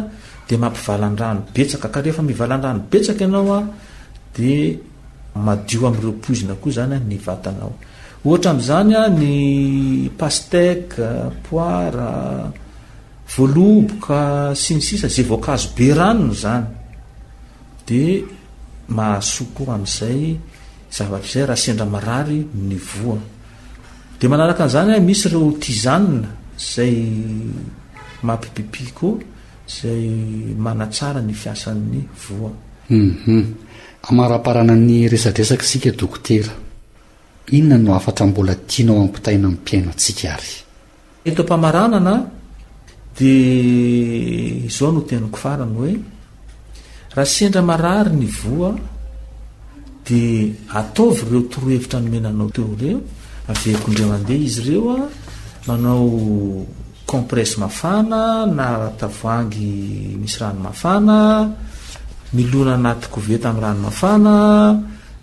de mampivalan-drano betsaka, ka rehefa mivalan-drano betsaka ianao a de madio amin'ireo poizina koa zany a ny vatanao. Ohatra amin'izany a ny pastèque, poire, voaloboka sy ny sisa, zay voankazo be ranony zany de mahasoa koa amin'izay zavatra izay raha sendra marary ny voa. De manaraka an'izany a misy ireo tisane zay mampipipi koa zay manatsara ny fiasan'ny voa. Amaraparana ny resadresaka sika dokotera, inona no afatra mbola tianao ampitaina amin'ny mpiainantsika ary? Eto am-pamaranana de izao no teniko farany hoe raha sendra marary ny voa de ataovy ireo torohevitra nomenanao teo reo, aveko indreo mandeha izy ireo a manao compresse mafana na tavoangy misy rano mafana, milona anaty koveta amin'ny rano mafana,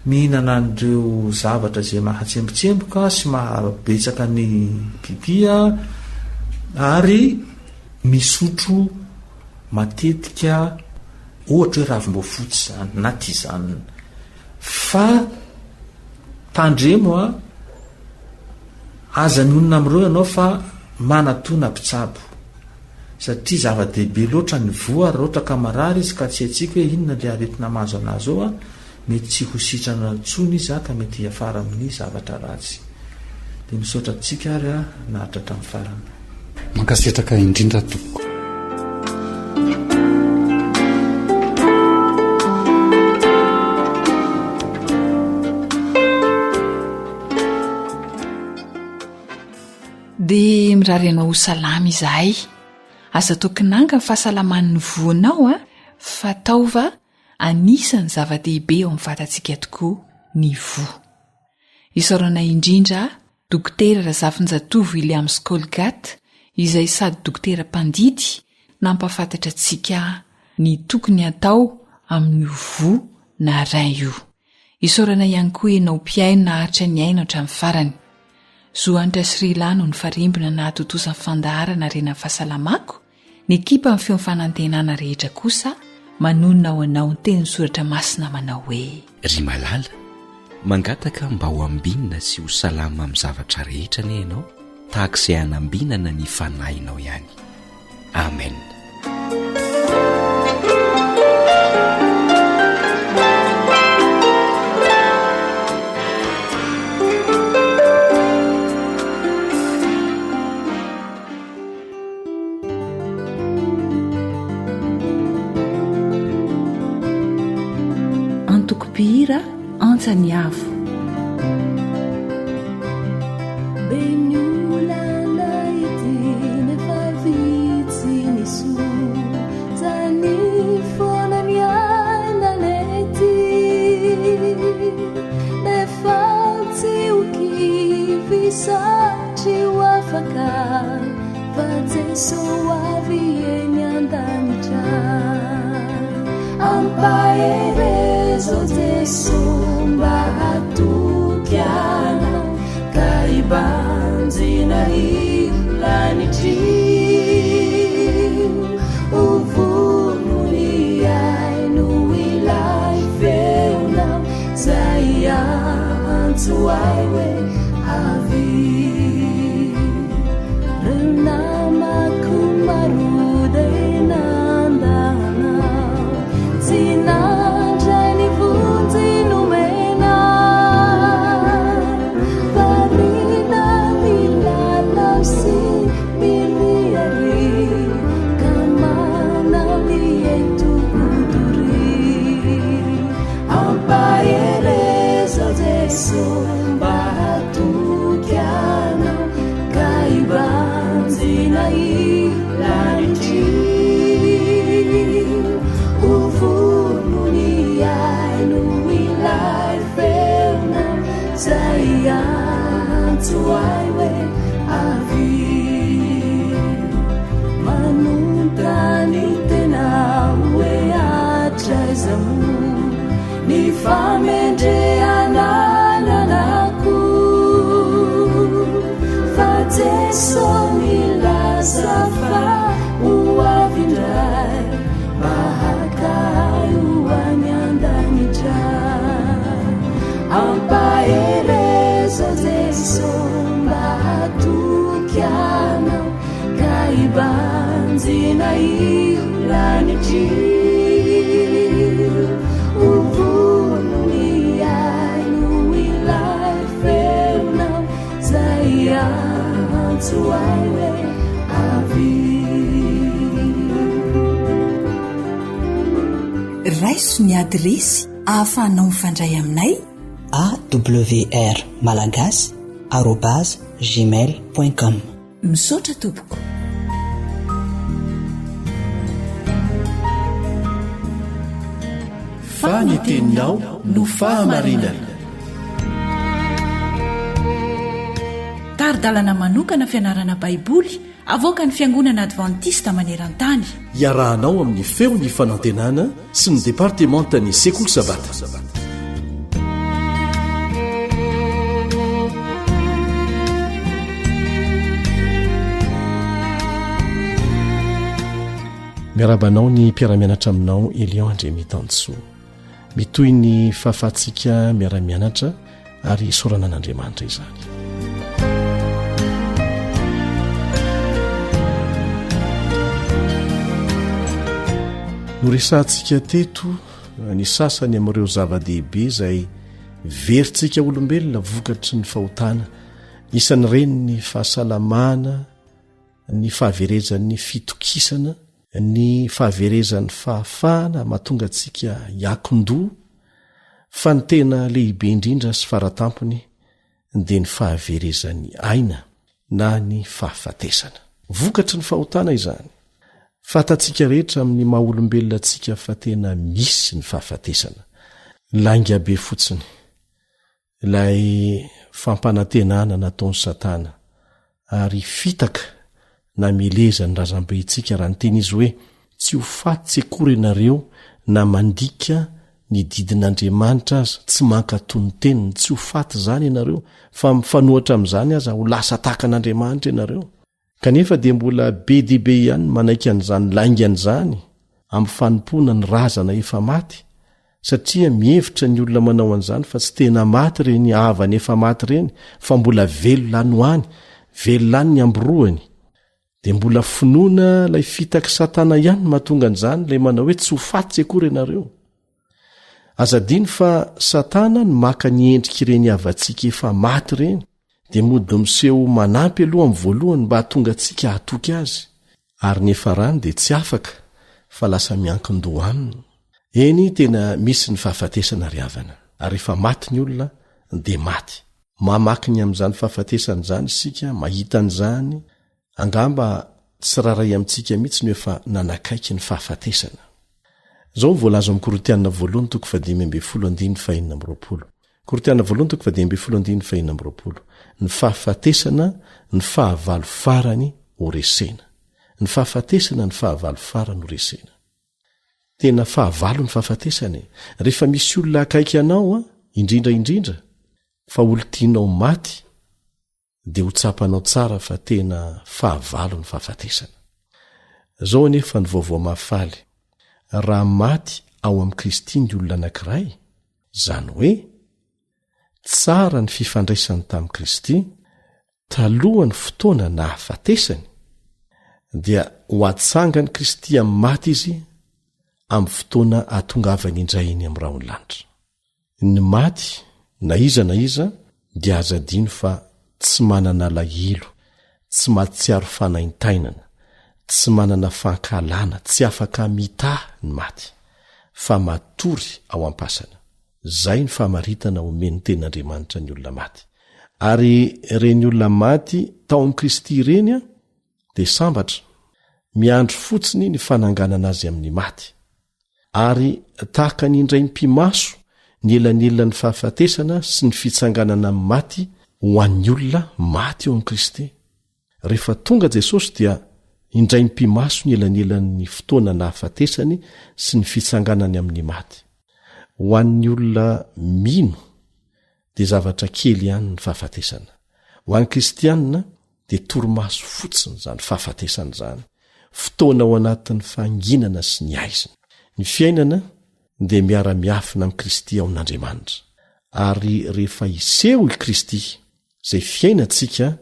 mihinana an'ireo zavatra zay mahatsembontsemboka sy mahabetsaka ny pipia, ary misotro matetika ohatra hoe ravim-boafotsy zany na tisane. Fa tandremo a aza mionona amin'ireo ianao fa manatona mpitsabo satria zava-dehibe loatra ny voa raha ohatra ka marary izy ka tsy haitsika hoe inona le aretina mahazo anazy ao a, mety tsy hositrana ntsony izy a ka mety hiafara amin'ny zavatra ratsy. De misaotra antsika ary a nahatratra amin'ny farana. Mankasitraka indrindra tompoko. De mirary ianao salama izahay, aza tokinanga ny fahasalaman'ny voanao a, fa taova anisany zava-dehibe ao amin'ny vatantsika tokoa ny vo. Isaorana indrindra dokotera Razafinjatovo Williams Colgate, izay sady dokotera mpandidy, nampafantatra antsika ny tokony atao amin'ny vo na rein io. Isaorana ihany koa ianao mpiaino na haritra ny aina hatramin'ny farany. Zoanitra Srila no ny farimbona na atotosan'ny fandaharana rena fahasalamako, ny ekipa amin'ny feon'ny fanantenana rehetra kosa manonona ao anao ny teny soratra masina manao hoe ry malala, mangataka mba ho ambinina sy ho salama amin'ny zavatra rehetra ne ianao, tahaka izay hanambinana ny fanahinao ihany. Amen. Antokopihira antsany avo. Benyolana ity erezo jesomba hatokyana kaibanjina ilanitri uvununi aino ilay feona zay antso aiwe avy renamako marodai nandana tsinandray ny vonjy nomena farina milalau sy miliary kamana mietokodory ampahereza jesomba hatokyana kaibanjina ilanitri uvununi aino ilay feona zay antso aiwe avy manontany tena hoe atraizamo ny famendreanananako fa jeso milaza fa ho avindray mahakay ho any andanitra ampahereza jeso mba hatokyana kaibanjina ilanitri uvununi aino ilay feona zay antso aiwe avy raiso ny adresy ahafahanao mifandray aminay awr malagasy @gmail.com misaotra tompoko faneteninao no fahamarinana taridalana manokana fianarana baiboly avoaka ny fiangonana advantista maneran-tany iarahanao amin'ny feony fanantenana sy ny departementany sekoly sabata miarabanao ny mpiaramianatra aminao Elion André Mitansoa mitoy ny fahafahantsika miaramianatra ary sorana an'Andriamanitra izany noresantsika teto ny sasany amin'ireo zava-dehibe izay veritsika olombelona vokatry ny fahotana isan'ireny ny fahasalamana ny fahaverezan'ny fitokisana ny fahaverezan'ny fahafahana mahatonga antsika hiakin-doha fa ny tena lehibe indrindra sy faratampony dia ny fahaverezan'ny aina na ny fahafatesana vokatry ny fahotana izany fatatsika rehetra amin'ny mahaolombelona antsika fa tena misy ny fahafatesana langa be fotsiny ilay fampanantenana nataon'ny satana ary fitaka na mileza ny razambe itsika raha ny teny izy hoe tsy ho faty tsy akory ianareo na mandika ny didin'Andriamanitra aza tsy mankatony teniny tsy ho faty zany ianareo fa mifanohatra amin'izany aza ho lasa tahaka an'Andriamanitra ianareo kanefa dia mbola be dibe ihany manaiky an'izany laingan'izany amin'ny fanompona ny razana efa maty satria mihevitra ny olona manao an'izany fa tsy tena maty reny havany efa maty reny fa mbola velolany hoany velolany ny amboroany dia mbola finoana ilay fitaky satana ihany mahatonga an'izany ilay manao hoe tsy ho faty tsy akory ianareo azadiny fa satana ny maka ny endrika ireny havantsika efa maty reny dia mody miseho manampy aloha amin'ny voalohany mba hahatonga antsika hatoky azy ary nefa rany dia tsy afaka fa lasa miankin-doha aminy eny tena misy ny fahafatesana ry havana ary efa maty ny olona dia maty mamaky ny amin'izany fahafatesana izany isika mahita an'izany angamba tsy raharay amintsika mihitsy no efa nanakaiky ny fahafatesana zao voalazo amin'ny Korinthiana 1:12 ny fahafatesana ny fahavalo farany ho resena ny fahafatesana ny fahavalo farany ho resena tena fahavalo ny fahafatesany rehefa misy olona akaiky anao a indrindraindrindra fa olo-tianao maty dia ho tsapanao tsara fa tena fahavalo ny fahafatesana. Zao anefa ny vaovao mahafaly raha maty ao amin'i Kristy ny olona anankiray, zany hoe tsara ny fifandraisany tamin'i Kristy talohany fotoana nahafatesany, dia ho atsangany Kristy amin'ny maty izy amin'ny fotoana atongavany indray iny amin'ny raony lanitra. Ny maty na iza dia aza dino fa tsy manana lahilo, tsy mahatsiaro fanaintainana, tsy manana fankalana, tsy afaka mitaha ny maty fa matory ao am-pasana. Zay ny fahamaritana omeny ten'Andriamanitra ny olona maty. Ary reny olona maty tao amin'i Kristy ireny a dia sambatra miandro fotsiny ny fananganana azy amin'ny maty. Ary tahaka ny indray mpimaso ny elanelana ny fahafatesana sy ny fitsanganana amin'ny maty ho an'ny olona maty eo amin'i Kristy. Rehefa tonga Jesosy dia indray mpimaso ny elanelan'ny fotoana nahafatesany sy ny fitsanganany amin'ny maty. Ho an'ny olona mino dia zavatra kely ihany ny fahafatesana. Ho an'ny kristianina dia torimaso fotsiny zany fahafatesana zany, fotoana ao anatin'ny fanginana sy ny aizina. Ny fiainana dia miara-miafina amin'i Kristy ao amin'Andriamanitra. Ary rehefa iseho i Kristy zay fiainantsika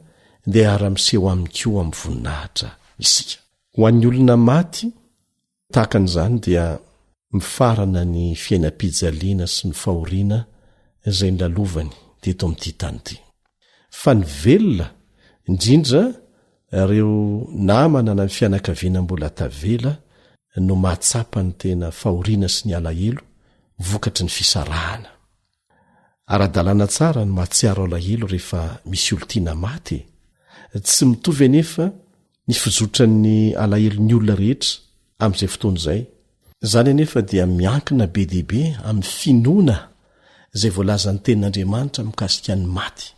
dia ara-miseho aminy koa amin'ny voninahitra isika. Ho an'ny olona maty tahakan'izany dia mifarana ny fiainam-pijaliana sy ny fahoriana izay nilalovany teto amin'ity tany ity. Fa ny velona indrindra ireo namana na ny fianakaviana mbola tavela no mahatsapa ny tena fahoriana sy ny alahelo vokatry ny fisarahana. Ara-dalàna tsara ny mahatsiaro alahelo rehefa misy olo-tiana maty. Tsy mitovy anefa ny fizotran'ny alahelon'ny olona rehetra amin'izay fotoana izay. Zany anefa dia miankina be dehibe amin'ny finoana izay voalazan'ny tenin'Andriamanitra mikasika ny maty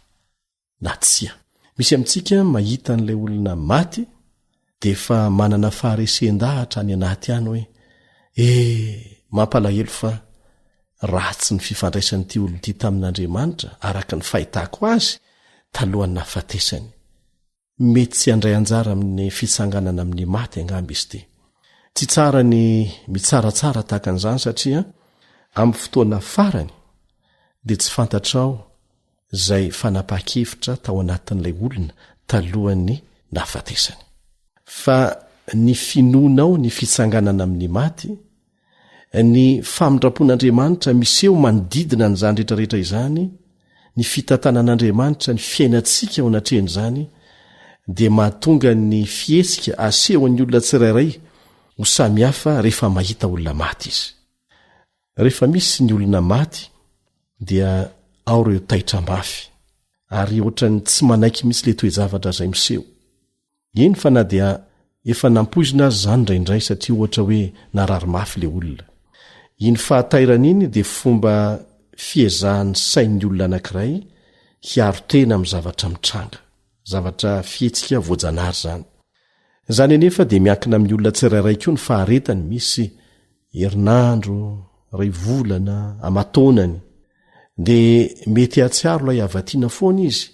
na tsia. Misy amintsika mahita an'ilay olona maty dia efa manana faharesen-dahatra any anaty any hoe mampalahelo fa ratsy ny fifandraisan'ity olon'ity tamin'Andriamanitra araka ny fahitako azy talohany nahafatesany. Mety tsy handray anjara amin'ny fitsanganana amin'ny maty angamba izy ity. Tsy tsara ny mitsaratsara tahaka an'izany satria amin'ny fotoana farany dia tsy fantatrao izay fanapa-kevitra tao anatin'ilay olona talohany nahafatesany. Fa ny finoanao ny fitsanganana amin'ny maty, ny famindrapon'Andriamanitra miseho manodidina n'izany rehetrarehetra izany, ny fitantanan'Andriamanitra ny fiainantsika ao anatrehan'izany dia mahatonga ny fietsika asehon'ny olona tsirairay ho samihafa rehefa mahita olona maty izy. Rehefa misy ny olona maty dia ao ireo taitram-bafy ary ohatrany tsy manaiky mihitsy le toe-javatra izay miseho. Eny fa na dia efa nampoizina azy zany indraindray satria ohatra hoe narary mafy le olona. Iny fahatairana iny dia fomba fiezahan'ny sain'ny olona anankiray hiaro tena amin'ny zavatra mitranga, zavatra fietsika voajanahary zany. Zany anefa dia miankina amin'ny olona tsirairay koa ny faharetany, misy herinandro, ray volana, amatonany, dia mety hatsiaro ilay havatiana foana izy,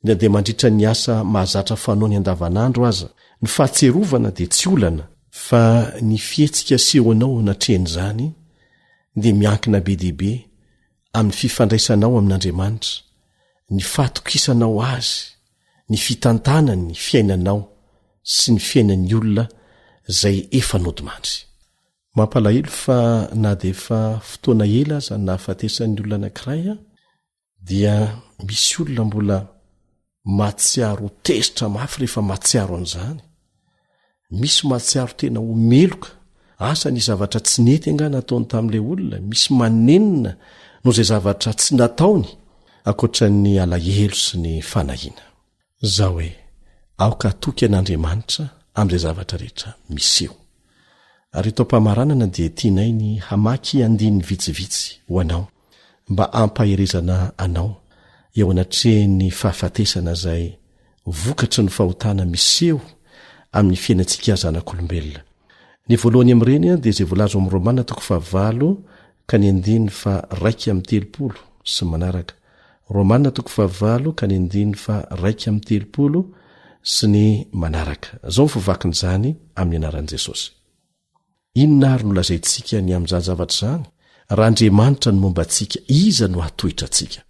dia mandritra ny asa mahazatra fanaony andavanandro aza. Ny fahatserovana dia tsy olana, fa ny fihetsika sehonao natrehan'izany dia miankina be dehibe amin'ny fifandraisanao amin'Andriamanitra, ny fahatokisanao azy, ny fitantanany ny fiainanao sy ny fiainan'ny olona izay efa nodimandry. Mampalahelo fa na dia efa fotoana ela aza nahafatesan'ny olona anankiray dia misy olona mbola mahatsiaro tezitra mafy rehefa mahatsiaro an'izany. Misy mahatsiaro tena ho meloka, asa ny zavatra tsy nety anga nataony tamin'ilay olona, misy manenina no izay zavatra tsy nataony ankoatran'ny alahelo sy ny fanahiana. Zao hoe aoka toky an'Andriamanitra amin'izay zavatra rehetra miseho. Ary ito mpamaranana dia tianay ny hamaky andiny vitsivitsy ho anao mba ampaherezana anao eo anatrehan'ny fahafatesana izay vokatry ny fahotana miseho amin'ny fiainantsika zanak'olombelona. ny voalohany am'ireny dia izay voalazo amin'ny romana toko fahavalo ka ny andiny fa 1:30 sy manaraka romana toko fahavalo ka ny andiny fa 1:30 sy ny manaraka zao nyfovakin'izany amin'ny anaran'i jesosy inona ary nolazaintsika ny amin'izany zavatra zany raha andriamanitra ny momba antsika iza no hatohitra antsika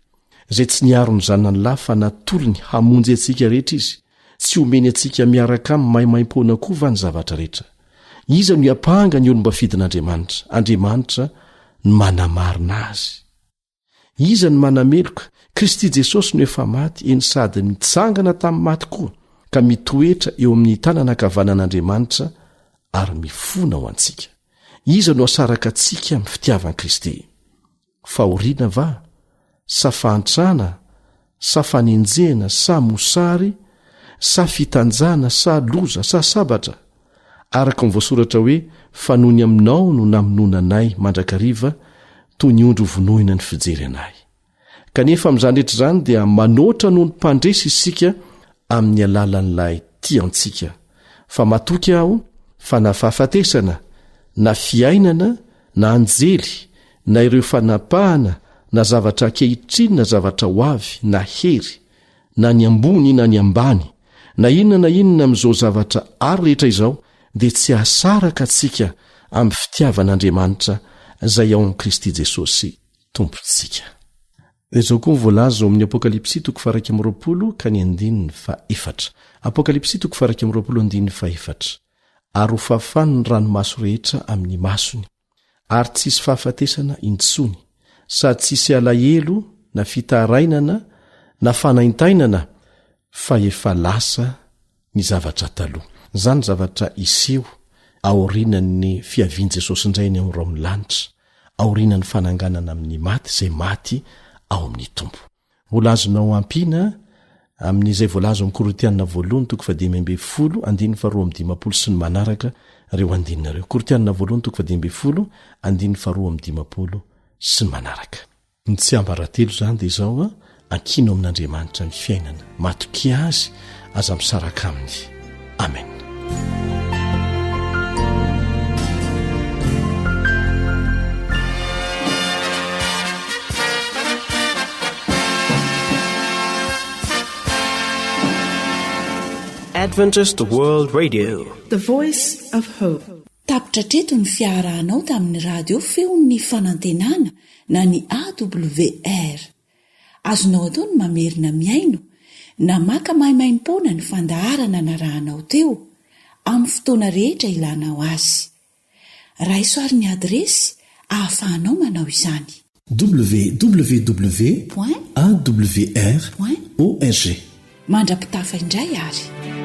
izay tsy niaro ny zanany lahy fa natolony hamonjy antsika rehetra izy tsy omeny antsika miaraka amin'ny maimaim-poana koa va ny zavatra rehetra iza no hiampahanga ny olomba fidin'andriamanitra andriamanitra ny manamarina azy iza ny manameloka kristy jesosy no efa maty eny sady mitsangana tamin'ny maty koa ka mitoetra eo amin'ny tanana ankavanan'andriamanitra ary mifona ho antsika iza no asaraka antsika amin'ny fitiavan'i kristy fahoriana va sa fahantrana sa fanenjehana sa mosary sa fitanjana sa loza sa sabatra araka ny voasoratra hoe fanony aminao no namononanay mandrakariva toy ny ondro vonoina ny fijery anay kanefa amin'izany rehetra izany dia manoatra noho ny mpandresy isika amin'ny alalan'ilay tiantsika fa matoky aho fa na fahafatesana na fiainana na anjely na ireo fanapahana na zavatra ankehitriny na zavatra ho avy na hery na ny ambony na ny ambany na inona amin'izao zavatra ary rehetra izao dia tsy hasaraka antsika amin'ny fitiavan'andriamanitra izay ao amin'i Kristy Jesosy tompontsika. Izao koa voalazo amin'ny Apokalipsy 1:20 ka ny 14. Apokalipsy 1:14 ary ho fafany ny ranomaso rehetra amin'ny masony ary tsisy fahafatesana intsony sady tsisy alahelo na fitarainana na fanaintainana fa efa lasa ny zavatra taloha. Zany zavatra iseho aorinan'ny fiavian' Jesosy indray ny ao amin'ny lanitra, aorinan'ny fananganana amin'ny maty izay maty ao amin'ny tompo. Volazonao ampiana amin'izay voalazo amin'ny Korintianina 1:10 sy ny manaraka reo andinareo. Korintianina 1:10 sy ny manaraka. Ny tsy ambaratelo zany dia izao ankino amin'Andriamanitra ny fiainana, matoki azy aza misaraka aminy. Amen. Adventist World Radio, the voice of hope. Tapitra treto ny fiarahanao tamin'ny radio feon'ny fanantenana na ny AWR. Azonao atao ny mamerina miaino na maka maimaim-pona ny fandaharana na rahanao teo amin'ny fotoana rehetra ilanao azy. Raisoaryn'ny adresy ahafahanao manao izany. www.awr.org. Mandrapitafa indray ary.